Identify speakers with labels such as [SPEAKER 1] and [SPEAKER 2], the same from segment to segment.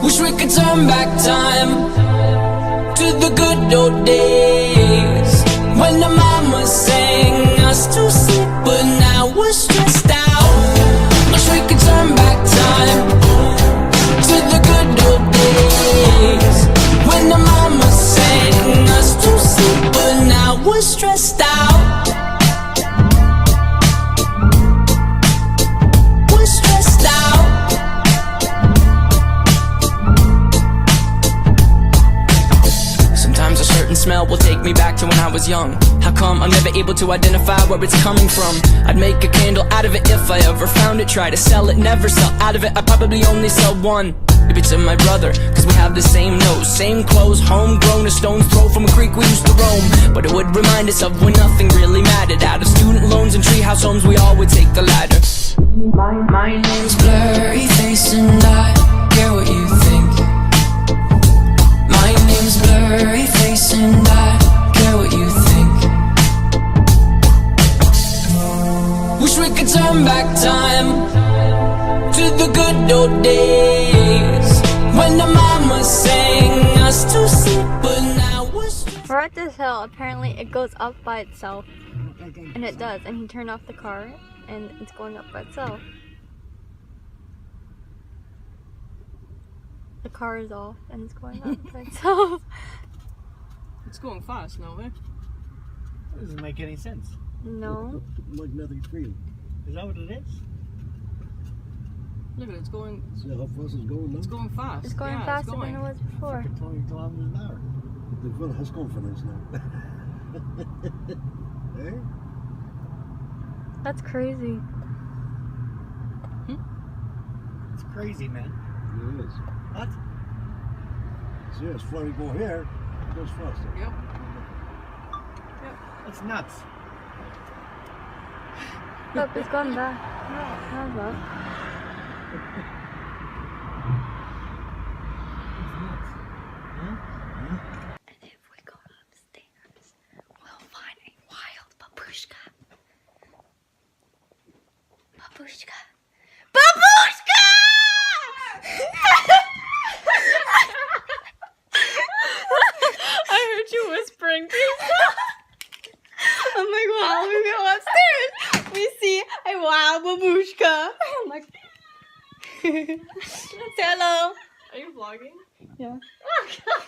[SPEAKER 1] Wish we could turn back time to the good old days when the mama sang us to sleep, but now we're stressed out. Wish we could turn back time to the good old days when the mama sang us to sleep, but now we're stressed out. We're stressed out. Sometimes a certain smell will take me back to when I was young. How come I'm never able to identify where it's coming from? I'd make a candle out of it if I ever found it. Try to sell it, never sell out of it. I'd probably only sell one. Maybe to my brother, cause we have the same nose, same clothes, homegrown, a stone's throw from a creek we used to roam. But it would remind us of when nothing really mattered. Out of student loans and treehouse homes, we all would take the ladder. My name's Blurry Face and I care what you think. My name's Blurry Face and I care what you think. Wish we could turn back time to the good old days when the mama sang us to sleep, but now we're
[SPEAKER 2] at this hill. Apparently it goes up by itself, and it does, and he turned off the car and it's going up by itself. The car is off and it's going up by itself.
[SPEAKER 3] It's going fast now, eh?
[SPEAKER 4] That doesn't make any sense.
[SPEAKER 2] No.
[SPEAKER 5] Like nothing's real.
[SPEAKER 4] Is that what it is?
[SPEAKER 3] Look at it, it's going.
[SPEAKER 5] See how fast it's going now?
[SPEAKER 3] It's going fast.
[SPEAKER 2] It's going
[SPEAKER 3] yeah,
[SPEAKER 2] faster
[SPEAKER 3] it's going.
[SPEAKER 2] than it was before.
[SPEAKER 4] 20 kilometers an hour.
[SPEAKER 5] The wel has confidence now. Hey?
[SPEAKER 2] That's crazy.
[SPEAKER 4] It's crazy, man.
[SPEAKER 5] It is.
[SPEAKER 4] What?
[SPEAKER 5] See, it's flying go here, it goes faster.
[SPEAKER 3] Yep.
[SPEAKER 4] That's nuts.
[SPEAKER 2] Look, it's gone back. No, no, And if we go upstairs, we'll find a wild babushka. Babushka. Babushka!
[SPEAKER 3] I heard you whispering. I'm like, wow, we go upstairs. We see a wild babushka. I'm like, say hello. Are you vlogging?
[SPEAKER 2] Yeah.
[SPEAKER 3] Oh, God.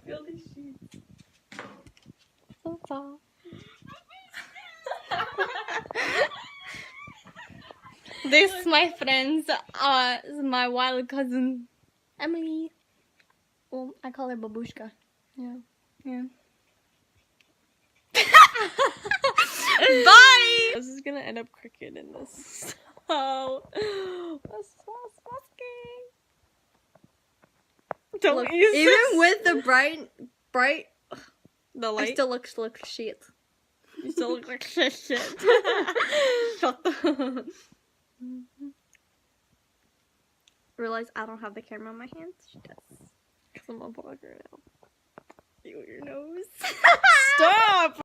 [SPEAKER 3] Feel these sheets.
[SPEAKER 2] So soft. This, my friends, is my wild cousin, Emily. Well, I call her Babushka. Yeah. Yeah.
[SPEAKER 3] Bye! This is gonna end up crooked in this. Oh, that's so disgusting. Don't
[SPEAKER 2] Look,
[SPEAKER 3] use
[SPEAKER 2] even
[SPEAKER 3] this.
[SPEAKER 2] with the bright,
[SPEAKER 3] The
[SPEAKER 2] I
[SPEAKER 3] light.
[SPEAKER 2] still look like shit.
[SPEAKER 3] You still look like shit. Shut the.
[SPEAKER 2] Realize I don't have the camera in my hands. She does.
[SPEAKER 3] Cause I'm a vlogger now. You your nose.
[SPEAKER 2] Stop!